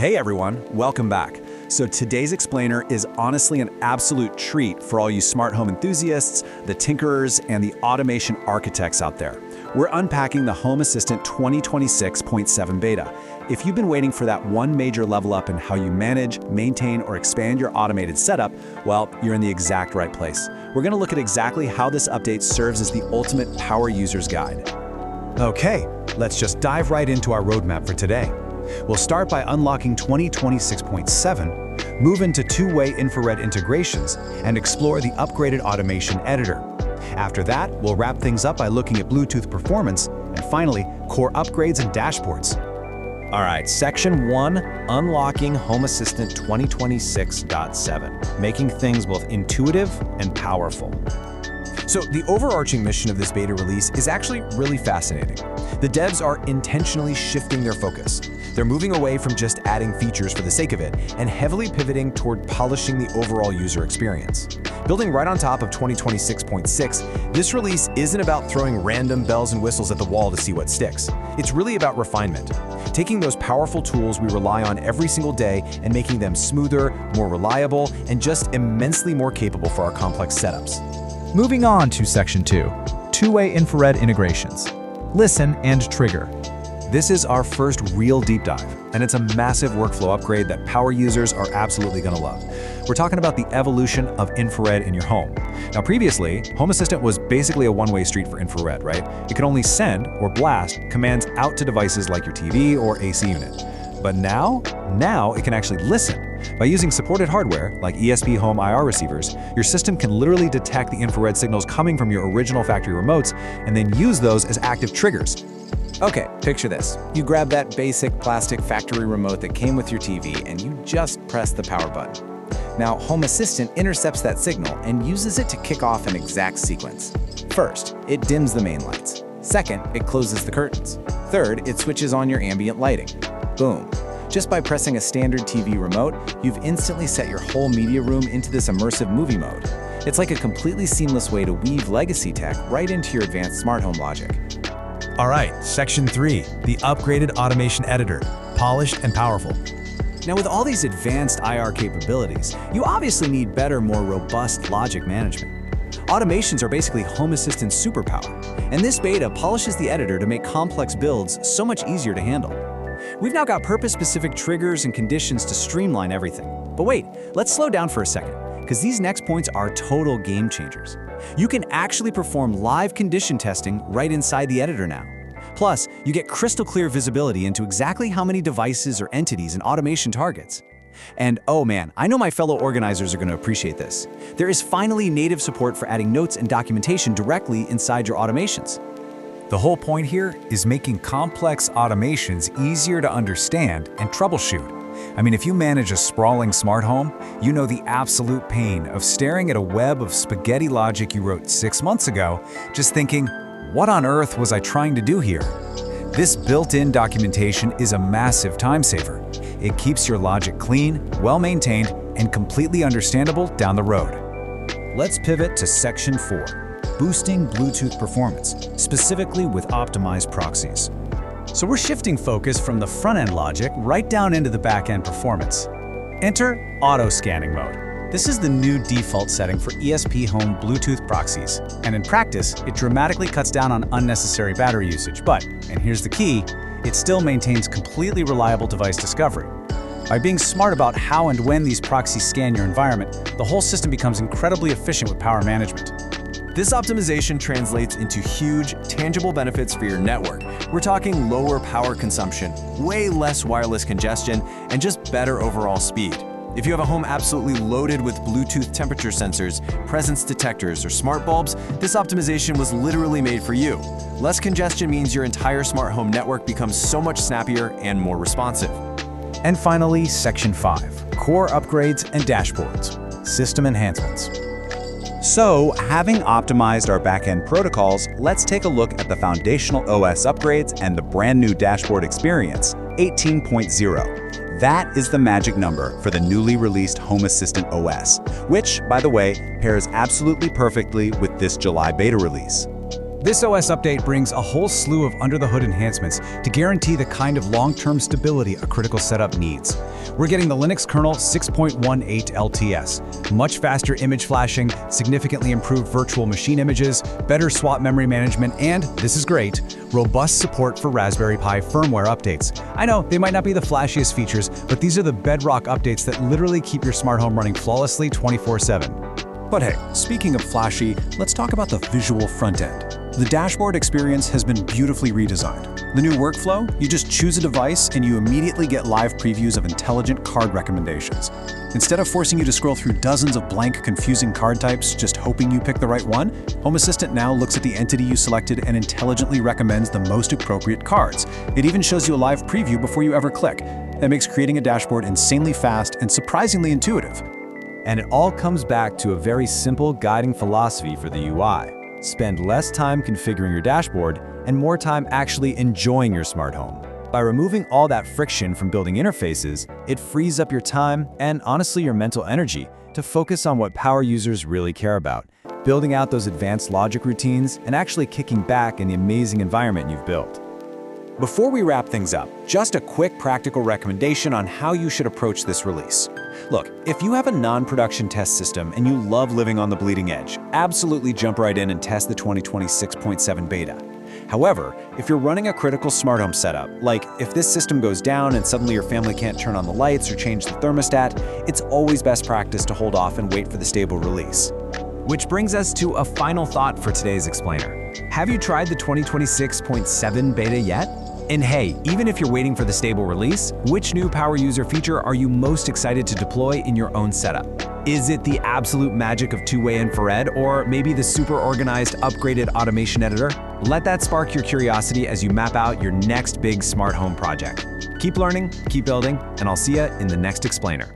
Hey everyone, welcome back. So today's explainer is honestly an absolute treat for all you smart home enthusiasts, the tinkerers, and the automation architects out there. We're unpacking the Home Assistant 2026.7 beta. If you've been waiting for that one major level up in how you manage, maintain, or expand your automated setup, well, you're in the exact right place. We're going to look at exactly how this update serves as the ultimate power user's guide. Okay, let's just dive right into our roadmap for today. We'll start by unlocking 2026.7, move into two-way infrared integrations, and explore the upgraded automation editor. After that, we'll wrap things up by looking at Bluetooth performance, and finally, core upgrades and dashboards. All right, Section 1, Unlocking Home Assistant 2026.7, making things both intuitive and powerful. So the overarching mission of this beta release is actually really fascinating. The devs are intentionally shifting their focus. They're moving away from just adding features for the sake of it and heavily pivoting toward polishing the overall user experience. Building right on top of 2026.6, this release isn't about throwing random bells and whistles at the wall to see what sticks. It's really about refinement. Taking those powerful tools we rely on every single day and making them smoother, more reliable, and just immensely more capable for our complex setups. Moving on to Section 2, two-way infrared integrations. Listen and trigger. This is our first real deep dive, and it's a massive workflow upgrade that power users are absolutely going to love. We're talking about the evolution of infrared in your home. Now previously, Home Assistant was basically a one-way street for infrared, right? It could only send or blast commands out to devices like your TV or AC unit. But now it can actually listen. By using supported hardware, like ESP home IR receivers, your system can literally detect the infrared signals coming from your original factory remotes and then use those as active triggers. Okay, picture this. You grab that basic plastic factory remote that came with your TV and you just press the power button. Now, Home Assistant intercepts that signal and uses it to kick off an exact sequence. First, it dims the main lights. Second, it closes the curtains. Third, it switches on your ambient lighting. Boom. Just by pressing a standard TV remote, you've instantly set your whole media room into this immersive movie mode. It's like a completely seamless way to weave legacy tech right into your advanced smart home logic. All right, Section 3, the upgraded automation editor, polished and powerful. Now with all these advanced IR capabilities, you obviously need better, more robust logic management. Automations are basically Home Assistant's superpower, and this beta polishes the editor to make complex builds so much easier to handle. We've now got purpose-specific triggers and conditions to streamline everything. But wait, let's slow down for a second, because these next points are total game changers. You can actually perform live condition testing right inside the editor now. Plus, you get crystal clear visibility into exactly how many devices or entities an automation targets. And oh man, I know my fellow organizers are going to appreciate this. There is finally native support for adding notes and documentation directly inside your automations. The whole point here is making complex automations easier to understand and troubleshoot. I mean, if you manage a sprawling smart home, you know the absolute pain of staring at a web of spaghetti logic you wrote 6 months ago, just thinking, what on earth was I trying to do here? This built-in documentation is a massive time saver. It keeps your logic clean, well-maintained, and completely understandable down the road. Let's pivot to Section 4. Boosting Bluetooth performance, specifically with optimized proxies. So we're shifting focus from the front-end logic right down into the back-end performance. Enter auto-scanning mode. This is the new default setting for ESP home Bluetooth proxies, and in practice, it dramatically cuts down on unnecessary battery usage, but, and here's the key, it still maintains completely reliable device discovery. By being smart about how and when these proxies scan your environment, the whole system becomes incredibly efficient with power management. This optimization translates into huge, tangible benefits for your network. We're talking lower power consumption, way less wireless congestion, and just better overall speed. If you have a home absolutely loaded with Bluetooth temperature sensors, presence detectors, or smart bulbs, this optimization was literally made for you. Less congestion means your entire smart home network becomes so much snappier and more responsive. And finally, Section 5, core upgrades and dashboards, system enhancements. So, having optimized our backend protocols, let's take a look at the foundational OS upgrades and the brand new dashboard experience, 18.0. That is the magic number for the newly released Home Assistant OS, which, by the way, pairs absolutely perfectly with this July beta release. This OS update brings a whole slew of under-the-hood enhancements to guarantee the kind of long-term stability a critical setup needs. We're getting the Linux kernel 6.18 LTS, much faster image flashing, significantly improved virtual machine images, better swap memory management, and, this is great, robust support for Raspberry Pi firmware updates. I know, they might not be the flashiest features, but these are the bedrock updates that literally keep your smart home running flawlessly 24/7. But hey, speaking of flashy, let's talk about the visual front end. The dashboard experience has been beautifully redesigned. The new workflow, you just choose a device and you immediately get live previews of intelligent card recommendations. Instead of forcing you to scroll through dozens of blank, confusing card types just hoping you pick the right one, Home Assistant now looks at the entity you selected and intelligently recommends the most appropriate cards. It even shows you a live preview before you ever click. That makes creating a dashboard insanely fast and surprisingly intuitive. And it all comes back to a very simple guiding philosophy for the UI. Spend less time configuring your dashboard and more time actually enjoying your smart home. By removing all that friction from building interfaces, it frees up your time and honestly your mental energy to focus on what power users really care about, building out those advanced logic routines and actually kicking back in the amazing environment you've built. Before we wrap things up, just a quick practical recommendation on how you should approach this release. Look, if you have a non-production test system and you love living on the bleeding edge, absolutely jump right in and test the 2026.7 beta. However, if you're running a critical smart home setup, like if this system goes down and suddenly your family can't turn on the lights or change the thermostat, it's always best practice to hold off and wait for the stable release. Which brings us to a final thought for today's explainer. Have you tried the 2026.7 beta yet? And hey, even if you're waiting for the stable release, which new power user feature are you most excited to deploy in your own setup? Is it the absolute magic of two-way infrared, or maybe the super organized, upgraded automation editor? Let that spark your curiosity as you map out your next big smart home project. Keep learning, keep building, and I'll see you in the next explainer.